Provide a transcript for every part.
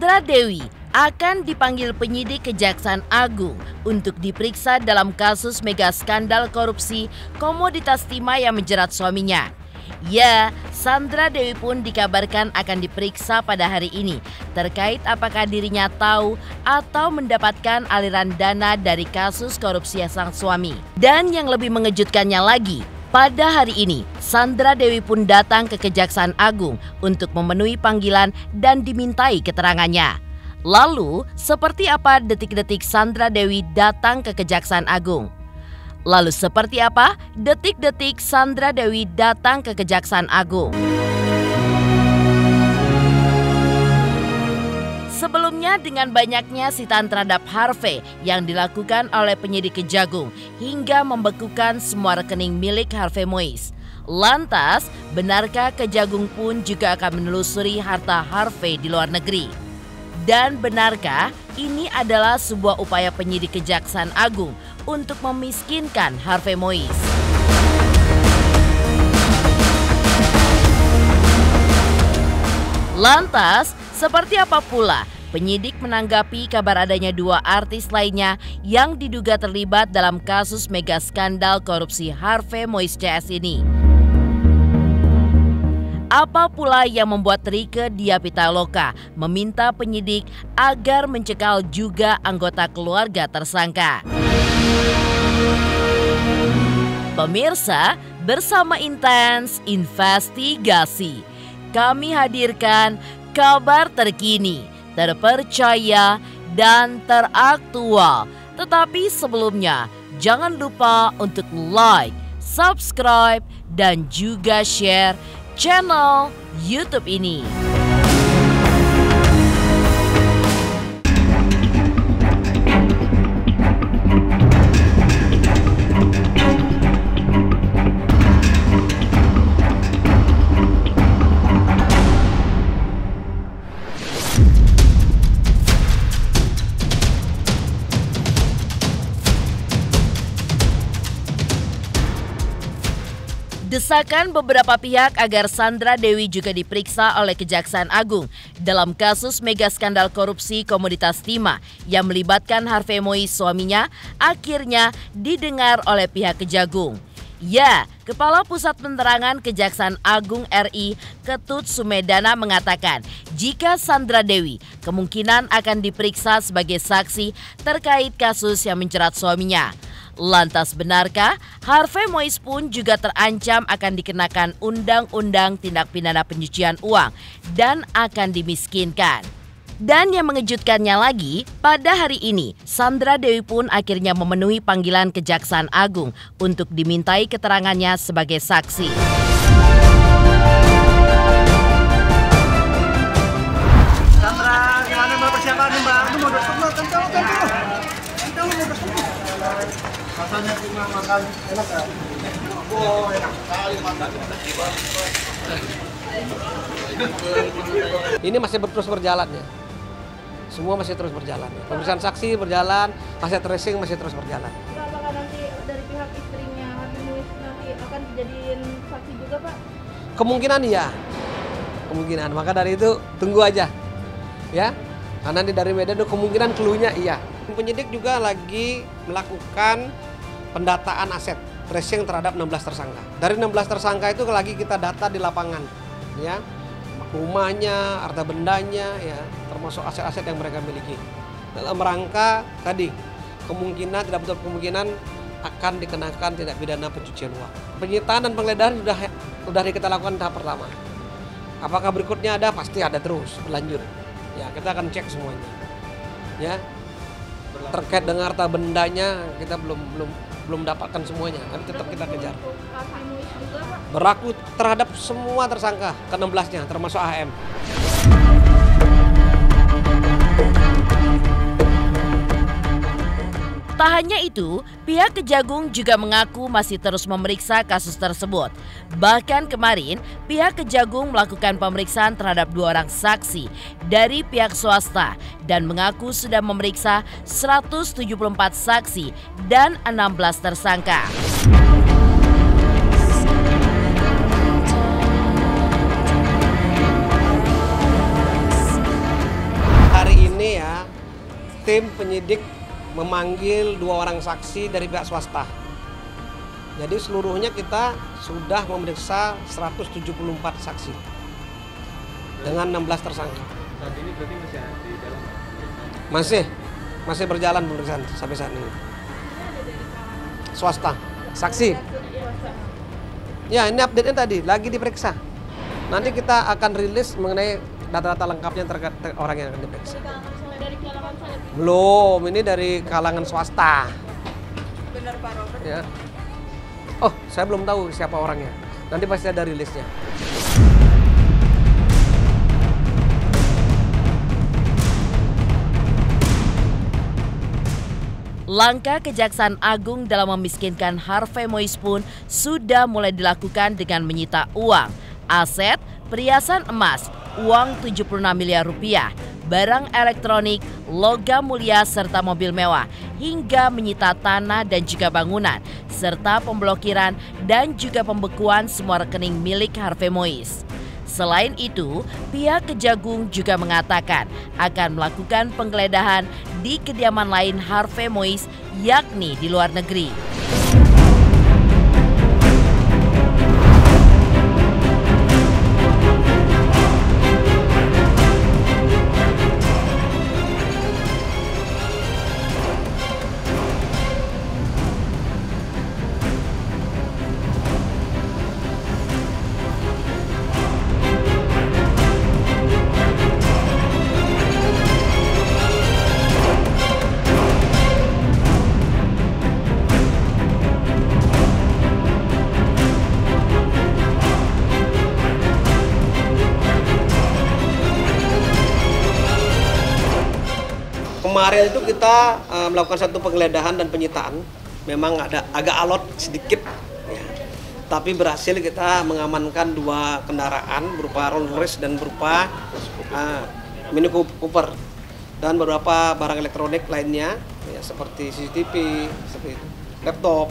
Sandra Dewi akan dipanggil penyidik Kejaksaan Agung untuk diperiksa dalam kasus mega skandal korupsi komoditas timah yang menjerat suaminya. Ya, Sandra Dewi pun dikabarkan akan diperiksa pada hari ini terkait apakah dirinya tahu atau mendapatkan aliran dana dari kasus korupsi sang suami. Dan yang lebih mengejutkannya lagi, pada hari ini, Sandra Dewi pun datang ke Kejaksaan Agung untuk memenuhi panggilan dan dimintai keterangannya. Lalu, seperti apa detik-detik Sandra Dewi datang ke Kejaksaan Agung? Lalu seperti apa detik-detik Sandra Dewi datang ke Kejaksaan Agung? Sebelumnya, dengan banyaknya sitaan terhadap Harvey yang dilakukan oleh penyidik Kejagung hingga membekukan semua rekening milik Harvey Mois. Lantas, benarkah Kejagung pun juga akan menelusuri harta Harvey di luar negeri? Dan benarkah ini adalah sebuah upaya penyidik Kejaksaan Agung untuk memiskinkan Harvey Mois? Lantas, seperti apa pula penyidik menanggapi kabar adanya dua artis lainnya yang diduga terlibat dalam kasus mega skandal korupsi Harvey Mois CS ini? Apa pula yang membuat Rieke Diah Pitaloka meminta penyidik agar mencekal juga anggota keluarga tersangka? Pemirsa, bersama Intens Investigasi, kami hadirkan kabar terkini, terpercaya, dan teraktual. Tetapi sebelumnya, jangan lupa untuk like, subscribe, dan juga share channel YouTube ini. Desakan beberapa pihak agar Sandra Dewi juga diperiksa oleh Kejaksaan Agung dalam kasus mega skandal korupsi komoditas timah yang melibatkan Harvey Mois suaminya akhirnya didengar oleh pihak Kejagung. Ya, Kepala Pusat Penerangan Kejaksaan Agung RI Ketut Sumedana mengatakan jika Sandra Dewi kemungkinan akan diperiksa sebagai saksi terkait kasus yang menjerat suaminya. Lantas benarkah Harvey Mois pun juga terancam akan dikenakan Undang-Undang Tindak Pidana Pencucian Uang dan akan dimiskinkan? Dan yang mengejutkannya lagi, pada hari ini Sandra Dewi pun akhirnya memenuhi panggilan Kejaksaan Agung untuk dimintai keterangannya sebagai saksi. Sandra, gimana mbak persiapannya mbak? Itu mau duduk kencang. Rasanya cuma makan enak kan? Oh enak sekali makan. Ini masih terus berjalan ya. Semua masih terus berjalan. Pemeriksaan saksi berjalan, aset tracing masih terus berjalan. Apakah nanti dari pihak istrinya Harvey Mois nanti akan dijadiin saksi juga Pak? Kemungkinan iya. Kemungkinan. Maka dari itu tunggu aja. Ya. Karena dari Medan itu kemungkinan clue-nya iya. Penyidik juga lagi melakukan pendataan aset tracing terhadap 16 tersangka. Dari 16 tersangka itu lagi kita data di lapangan, ya, rumahnya, harta bendanya, ya, termasuk aset-aset yang mereka miliki. Dalam rangka tadi kemungkinan tidak betul kemungkinan akan dikenakan tindak pidana pencucian uang. Penyitaan dan penggeledahan sudah kita lakukan tahap pertama. Apakah berikutnya ada? Pasti ada terus berlanjut. Ya, kita akan cek semuanya. Ya. Terkait dengan harta bendanya kita belum dapatkan semuanya, tapi tetap kita kejar. Berlaku terhadap semua tersangka ke-16-nya termasuk AM. Tak hanya itu, pihak Kejagung juga mengaku masih terus memeriksa kasus tersebut. Bahkan kemarin, pihak Kejagung melakukan pemeriksaan terhadap 2 orang saksi dari pihak swasta dan mengaku sudah memeriksa 174 saksi dan 16 tersangka. tim penyidik memanggil 2 orang saksi dari pihak swasta. Jadi seluruhnya kita sudah memeriksa 174 saksi dengan 16 tersangka. Saat ini berarti masih ada di dalam? Masih berjalan pemeriksaan sampai saat ini. Swasta, saksi. Ya, ini update-nya tadi, lagi diperiksa. Nanti kita akan rilis mengenai data-data lengkapnya terkait orang yang akan diperiksa. Dari kalangan saya. Belum, ini dari kalangan swasta. Benar Pak Robert. Ya. Oh, saya belum tahu siapa orangnya. Nanti pasti ada rilisnya. Langkah Kejaksaan Agung dalam memiskinkan Harvey Mois pun sudah mulai dilakukan dengan menyita uang, aset, perhiasan emas, uang 76 miliar rupiah, barang elektronik, logam mulia serta mobil mewah, hingga menyita tanah dan juga bangunan, serta pemblokiran dan juga pembekuan semua rekening milik Harvey Mois. Selain itu, pihak Kejagung juga mengatakan akan melakukan penggeledahan di kediaman lain Harvey Mois, yakni di luar negeri. Kemarin itu kita melakukan satu penggeledahan dan penyitaan, memang ada agak alot sedikit, ya. Tapi berhasil kita mengamankan 2 kendaraan berupa Rolls Royce dan berupa Mini Cooper dan beberapa barang elektronik lainnya, ya, seperti CCTV, seperti laptop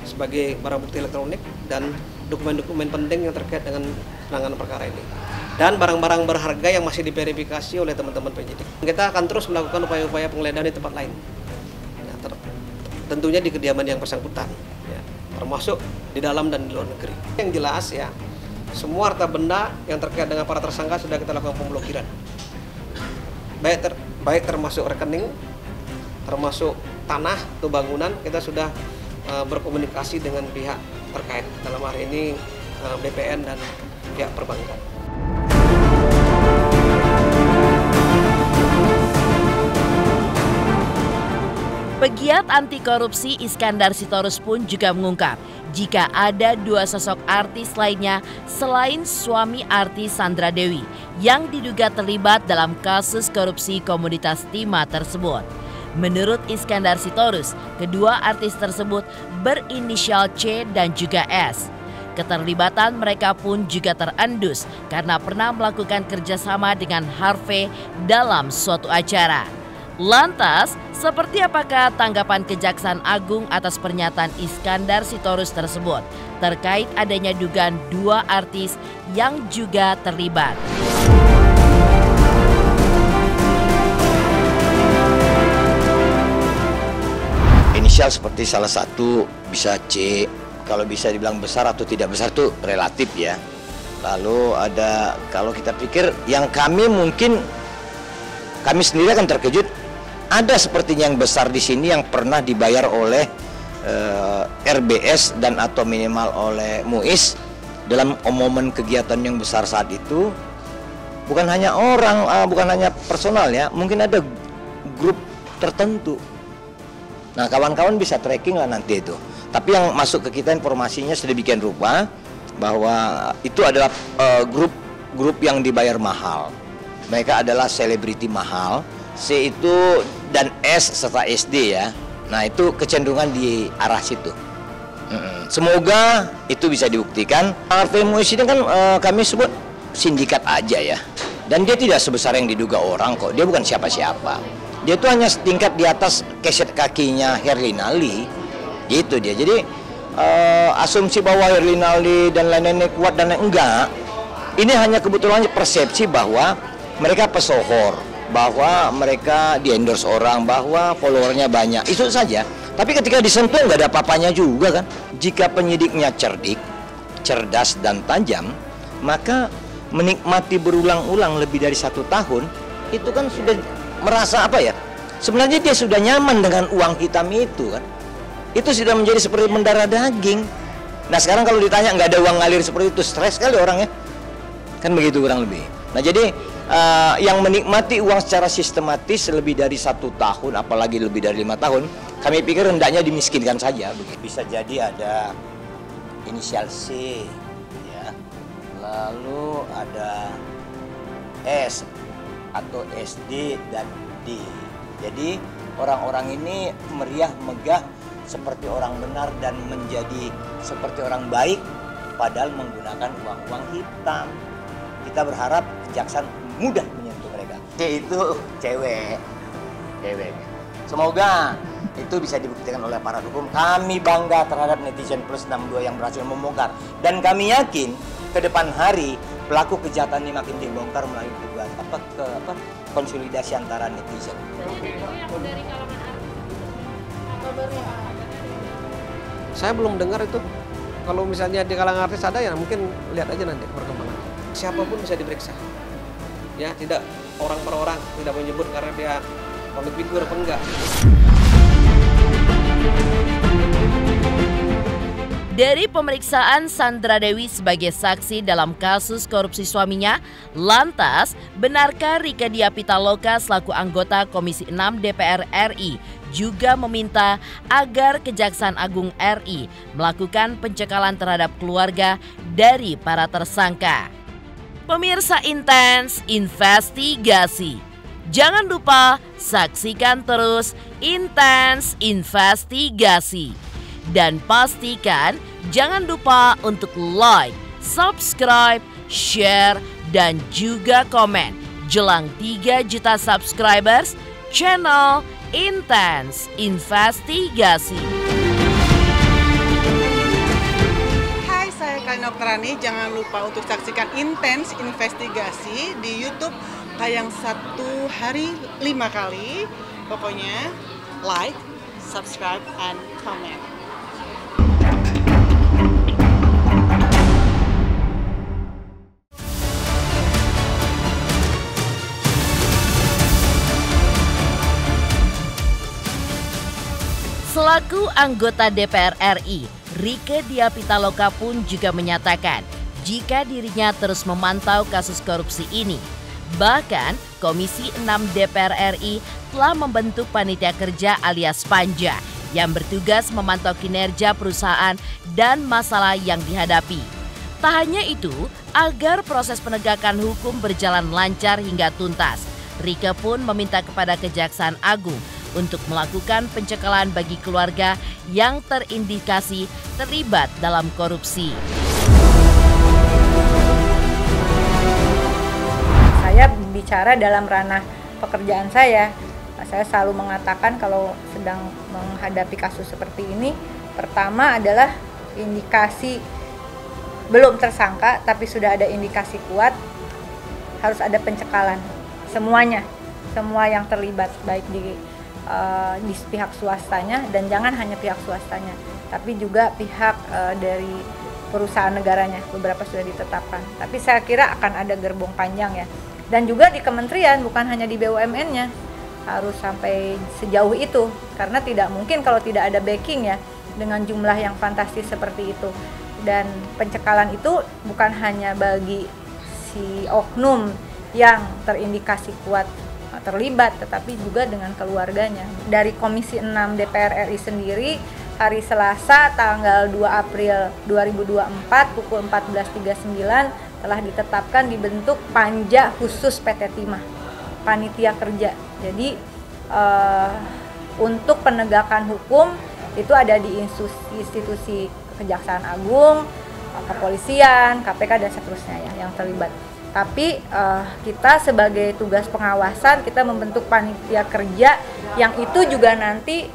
sebagai barang bukti elektronik dan dokumen-dokumen penting yang terkait dengan penanganan perkara ini. Dan barang-barang berharga yang masih diverifikasi oleh teman-teman penyidik. Kita akan terus melakukan upaya-upaya penggeledahan di tempat lain. Ya, tentunya di kediaman yang bersangkutan, ya, termasuk di dalam dan di luar negeri. Yang jelas ya, semua harta benda yang terkait dengan para tersangka sudah kita lakukan pemblokiran. Baik termasuk rekening, termasuk tanah atau bangunan, kita sudah berkomunikasi dengan pihak terkait. Dalam hari ini BPN dan pihak perbankan. Pegiat anti korupsi Iskandar Sitorus pun juga mengungkap jika ada 2 sosok artis lainnya selain suami artis Sandra Dewi yang diduga terlibat dalam kasus korupsi komoditas timah tersebut. Menurut Iskandar Sitorus, kedua artis tersebut berinisial C dan juga S. Keterlibatan mereka pun juga terendus karena pernah melakukan kerjasama dengan Harvey dalam suatu acara. Lantas, seperti apakah tanggapan Kejaksaan Agung atas pernyataan Iskandar Sitorus tersebut terkait adanya dugaan 2 artis yang juga terlibat? Inisial seperti salah satu bisa C, kalau bisa dibilang besar atau tidak besar itu relatif ya. Lalu ada, kalau kita pikir yang kami sendiri akan terkejut. Ada sepertinya yang besar di sini yang pernah dibayar oleh RBS dan atau minimal oleh Muiz dalam momen kegiatan yang besar saat itu. Bukan hanya orang, bukan hanya personal ya, mungkin ada grup tertentu. Nah, kawan-kawan bisa tracking lah nanti itu. Tapi yang masuk ke kita informasinya sedemikian rupa bahwa itu adalah grup yang dibayar mahal. Mereka adalah selebriti mahal. C itu dan S serta SD ya. Nah, itu kecenderungan di arah situ. Semoga itu bisa dibuktikan. Harvey Mois ini kan kami sebut sindikat aja ya. Dan dia tidak sebesar yang diduga orang kok. Dia bukan siapa-siapa. Dia itu hanya setingkat di atas keset kakinya Herlina Lee. Gitu dia. Jadi asumsi bahwa Herlina Lee dan lain-lainnya kuat dan lain enggak. Ini hanya kebetulan persepsi bahwa mereka pesohor. bahwa mereka di-endorse orang, bahwa followernya banyak, itu saja. Tapi ketika disentuh nggak ada apa-apanya juga kan. Jika penyidiknya cerdik, cerdas dan tajam, maka menikmati berulang-ulang lebih dari 1 tahun, itu kan sudah merasa apa ya? Sebenarnya dia sudah nyaman dengan uang hitam itu kan. Itu sudah menjadi seperti mendarah daging. Nah sekarang kalau ditanya nggak ada uang ngalir seperti itu, stres sekali orangnya. Kan begitu kurang lebih. Nah jadi yang menikmati uang secara sistematis lebih dari 1 tahun, apalagi lebih dari 5 tahun, kami pikir hendaknya dimiskinkan saja. Bisa jadi ada inisial C, ya. Lalu ada S atau SD dan D. Jadi orang-orang ini meriah megah seperti orang benar dan menjadi seperti orang baik, padahal menggunakan uang-uang hitam. Kita berharap kejaksaan mudah menyentuh mereka. C itu cewek. Semoga itu bisa dibuktikan oleh para hukum. Kami bangga terhadap netizen plus 62 yang berhasil membongkar, dan kami yakin ke depan hari pelaku kejahatan ini makin dibongkar melalui tugas konsolidasi antara netizen. Saya belum dengar itu. Kalau misalnya di kalangan artis ada ya mungkin lihat aja nanti perkembangan. Siapapun bisa diperiksa. Ya, tidak orang per orang, tidak menyebut karena dia public figure apa enggak. Dari pemeriksaan Sandra Dewi sebagai saksi dalam kasus korupsi suaminya, lantas benarkah Rieke Diah Pitaloka selaku anggota Komisi 6 DPR RI juga meminta agar Kejaksaan Agung RI melakukan pencekalan terhadap keluarga dari para tersangka? Pemirsa Intens Investigasi, jangan lupa saksikan terus Intens Investigasi. Dan pastikan jangan lupa untuk like, subscribe, share, dan juga komen jelang 3 juta subscribers channel Intens Investigasi. Hai, saya Kalina Oktarani. Jangan lupa untuk saksikan Intens Investigasi di YouTube tayang 1 hari 5 kali. Pokoknya like, subscribe, and comment. Selaku anggota DPR RI, Rieke Diah Pitaloka pun juga menyatakan jika dirinya terus memantau kasus korupsi ini. Bahkan Komisi 6 DPR RI telah membentuk panitia kerja alias Panja yang bertugas memantau kinerja perusahaan dan masalah yang dihadapi. Tak hanya itu, agar proses penegakan hukum berjalan lancar hingga tuntas, Rieke pun meminta kepada Kejaksaan Agung untuk melakukan pencekalan bagi keluarga yang terindikasi terlibat dalam korupsi. Saya bicara dalam ranah pekerjaan saya selalu mengatakan kalau sedang menghadapi kasus seperti ini, pertama adalah indikasi belum tersangka tapi sudah ada indikasi kuat, harus ada pencekalan semuanya, semua yang terlibat baik di pihak swastanya, dan jangan hanya pihak swastanya tapi juga pihak dari perusahaan negaranya, beberapa sudah ditetapkan. Tapi saya kira akan ada gerbong panjang ya, dan juga di kementerian, bukan hanya di BUMN-nya, harus sampai sejauh itu karena tidak mungkin kalau tidak ada backing ya dengan jumlah yang fantastis seperti itu. Dan pencekalan itu bukan hanya bagi si oknum yang terindikasi kuat terlibat, tetapi juga dengan keluarganya. Dari Komisi 6 DPR RI sendiri, hari Selasa tanggal 2 April 2024 pukul 14.39 telah ditetapkan dibentuk Panja Khusus PT Timah, panitia kerja. Jadi untuk penegakan hukum itu ada di institusi Kejaksaan Agung, Kepolisian, KPK, dan seterusnya ya yang terlibat. Tapi kita sebagai tugas pengawasan, kita membentuk panitia kerja yang itu juga nanti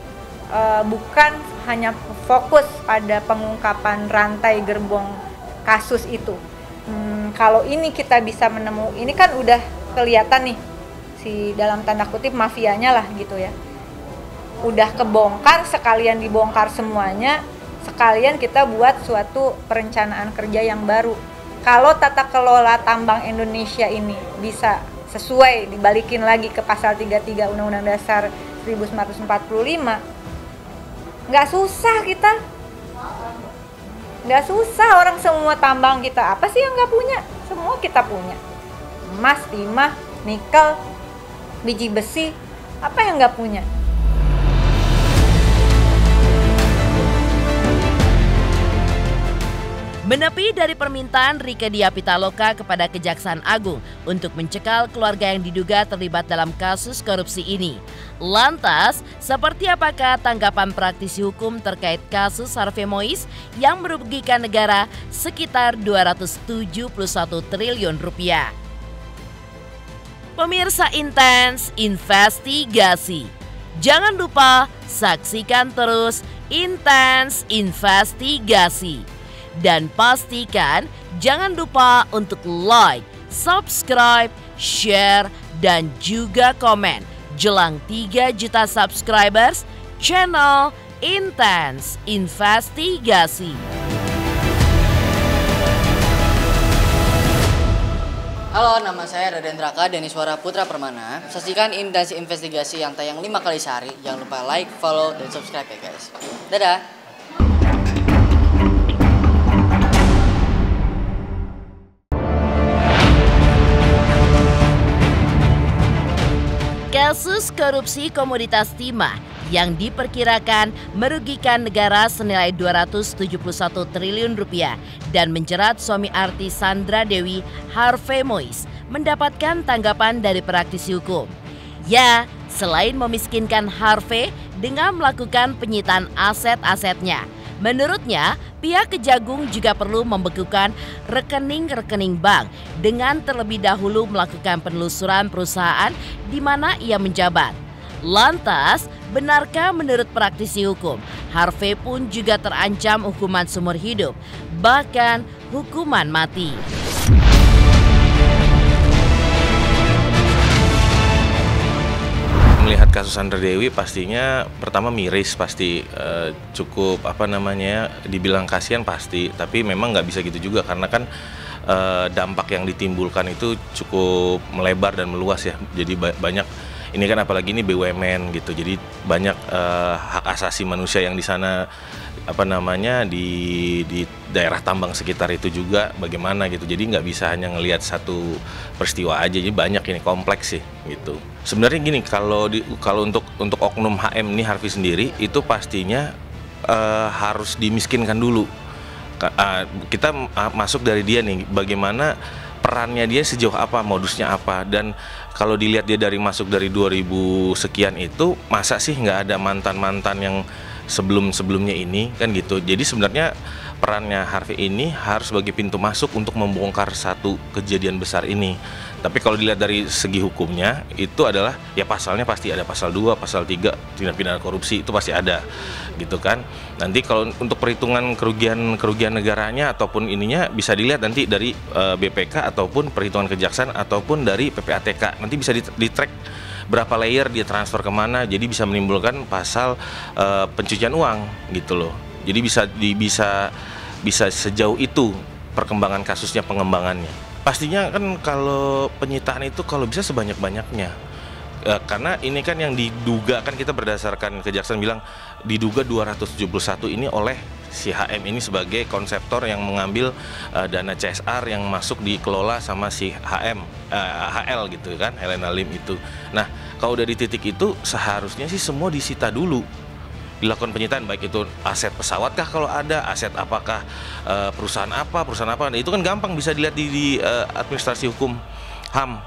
bukan hanya fokus pada pengungkapan rantai gerbong kasus itu. Kalau ini kita bisa menemukan, ini kan udah kelihatan nih si dalam tanda kutip mafianya lah gitu ya. Udah kebongkar, sekalian dibongkar semuanya, sekalian kita buat suatu perencanaan kerja yang baru. Kalau tata kelola tambang Indonesia ini bisa sesuai, dibalikin lagi ke pasal 33 Undang-Undang Dasar 1945, nggak susah kita. Nggak susah, orang semua tambang kita apa sih yang nggak punya? Semua kita punya. Emas, timah, nikel, biji besi, apa yang nggak punya? Menepi dari permintaan Rieke Diah Pitaloka kepada Kejaksaan Agung untuk mencekal keluarga yang diduga terlibat dalam kasus korupsi ini. Lantas, seperti apakah tanggapan praktisi hukum terkait kasus Harvey Mois yang merugikan negara sekitar 271 triliun rupiah? Pemirsa Intens Investigasi, jangan lupa saksikan terus Intens Investigasi. Dan pastikan jangan lupa untuk like, subscribe, share, dan juga komen jelang 3 juta subscribers channel Intens Investigasi. Halo, nama saya Raden Raka, Deniswara Putra Permana. Saksikan Intens Investigasi yang tayang 5 kali sehari. Jangan lupa like, follow, dan subscribe ya guys. Dadah! Kasus korupsi komoditas timah yang diperkirakan merugikan negara senilai 271 triliun rupiah dan menjerat suami artis Sandra Dewi, Harvey Mois, mendapatkan tanggapan dari praktisi hukum. Ya, selain memiskinkan Harvey dengan melakukan penyitaan aset-asetnya, menurutnya pihak Kejagung juga perlu membekukan rekening-rekening bank dengan terlebih dahulu melakukan penelusuran perusahaan di mana ia menjabat. Lantas, benarkah menurut praktisi hukum, Harvey pun juga terancam hukuman seumur hidup, bahkan hukuman mati? Melihat kasus Sandra Dewi pastinya pertama miris, pasti cukup dibilang kasihan pasti, tapi memang nggak bisa gitu juga karena kan dampak yang ditimbulkan itu cukup melebar dan meluas ya. Jadi banyak ini kan, apalagi ini BUMN gitu, jadi banyak hak asasi manusia yang di sana di daerah tambang sekitar itu juga bagaimana gitu. Jadi nggak bisa hanya ngelihat satu peristiwa aja, jadi banyak, ini kompleks sih gitu. Sebenarnya gini, kalau untuk oknum HM ini, Harvey sendiri itu pastinya harus dimiskinkan dulu. Kita masuk dari dia nih, bagaimana perannya dia sejauh apa, modusnya apa. Dan kalau dilihat dia masuk dari 2000 sekian itu, masa sih nggak ada mantan-mantan yang sebelumnya ini kan gitu. Jadi sebenarnya perannya Harvey ini harus sebagai pintu masuk untuk membongkar satu kejadian besar ini. Tapi kalau dilihat dari segi hukumnya, itu adalah ya pasalnya pasti ada, pasal 2, pasal 3 tindak pidana korupsi itu pasti ada gitu kan. Nanti kalau untuk perhitungan kerugian negaranya ataupun ininya bisa dilihat nanti dari BPK ataupun perhitungan kejaksaan ataupun dari PPATK. Nanti bisa di-track berapa layer dia transfer kemana, jadi bisa menimbulkan pasal pencucian uang gitu loh. Jadi bisa sejauh itu perkembangan kasusnya, pengembangannya. Pastinya kan kalau penyitaan itu kalau bisa sebanyak-banyaknya, karena ini kan yang diduga, kan kita berdasarkan kejaksaan bilang diduga 271 ini oleh si HM ini sebagai konseptor yang mengambil dana CSR yang masuk dikelola sama si HL gitu kan, Helena Lim itu. Nah, kalau udah di titik itu seharusnya sih semua disita dulu, dilakukan penyitaan, baik itu aset pesawat kah kalau ada, aset apakah perusahaan apa, itu kan gampang bisa dilihat di administrasi hukum HAM.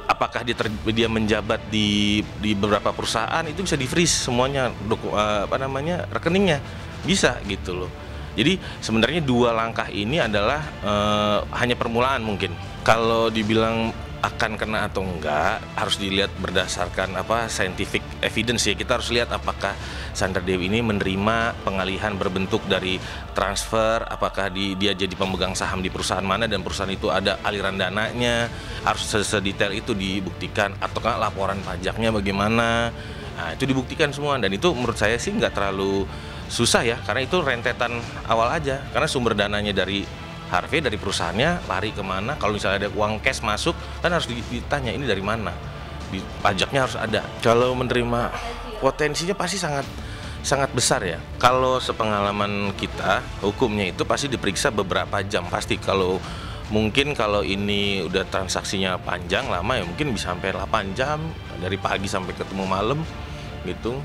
Apakah dia menjabat di beberapa perusahaan, itu bisa di-freeze semuanya rekeningnya, bisa gitu loh. Jadi sebenarnya 2 langkah ini adalah hanya permulaan mungkin. Kalau dibilang akan kena atau enggak harus dilihat berdasarkan scientific evidence ya, kita harus lihat apakah Sandra Dewi ini menerima pengalihan berbentuk dari transfer, apakah dia jadi pemegang saham di perusahaan mana dan perusahaan itu ada aliran dananya, harus sedetail itu dibuktikan, ataukah laporan pajaknya bagaimana. Nah, itu dibuktikan semua, dan itu menurut saya sih nggak terlalu susah ya, karena itu rentetan awal aja, karena sumber dananya dari Harvey, dari perusahaannya lari kemana. Kalau misalnya ada uang cash masuk kan harus ditanya ini dari mana, pajaknya harus ada. Kalau menerima, potensinya pasti sangat besar ya. Kalau sepengalaman kita, hukumnya itu pasti diperiksa beberapa jam pasti. Kalau mungkin kalau ini udah transaksinya panjang lama ya mungkin bisa sampai 8 jam dari pagi sampai ketemu malam gitu.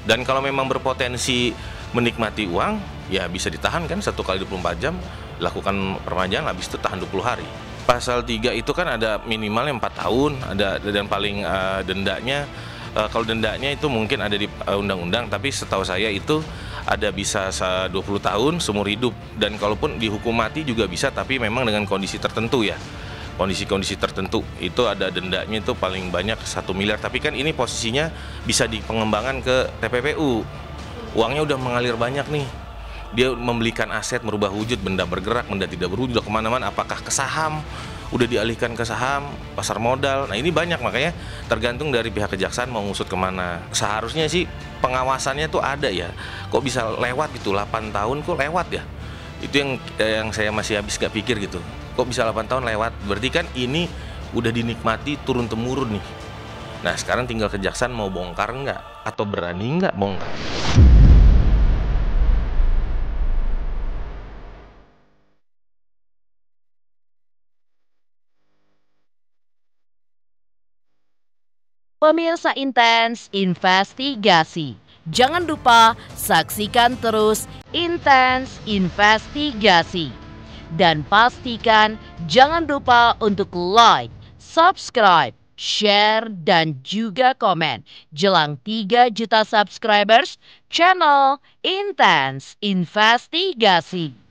Dan kalau memang berpotensi menikmati uang ya bisa ditahan kan 1 kali 24 jam, lakukan perpanjangan, habis itu tahan 20 hari. Pasal 3 itu kan ada minimalnya 4 tahun, ada dan paling dendanya, kalau dendanya itu mungkin ada di undang-undang, tapi setahu saya itu ada bisa 20 tahun seumur hidup, dan kalaupun dihukum mati juga bisa, tapi memang dengan kondisi tertentu ya. Kondisi-kondisi tertentu itu ada dendanya itu paling banyak 1 miliar, tapi kan ini posisinya bisa dipengembangkan ke TPPU. Uangnya udah mengalir banyak nih. Dia membelikan aset, merubah wujud, benda bergerak, benda tidak berwujud, udah kemana-mana, apakah ke saham, udah dialihkan ke saham, pasar modal. Nah ini banyak, makanya tergantung dari pihak kejaksaan mau ngusut kemana. Seharusnya sih pengawasannya tuh ada ya, kok bisa lewat gitu, 8 tahun kok lewat ya. Itu yang saya masih habis gak pikir gitu, kok bisa 8 tahun lewat, berarti kan ini udah dinikmati turun-temurun nih. Nah sekarang tinggal kejaksaan mau bongkar nggak, atau berani nggak bongkar. Pemirsa Intens Investigasi, jangan lupa saksikan terus Intens Investigasi. Dan pastikan jangan lupa untuk like, subscribe, share, dan juga komen jelang 3 juta subscribers channel Intens Investigasi.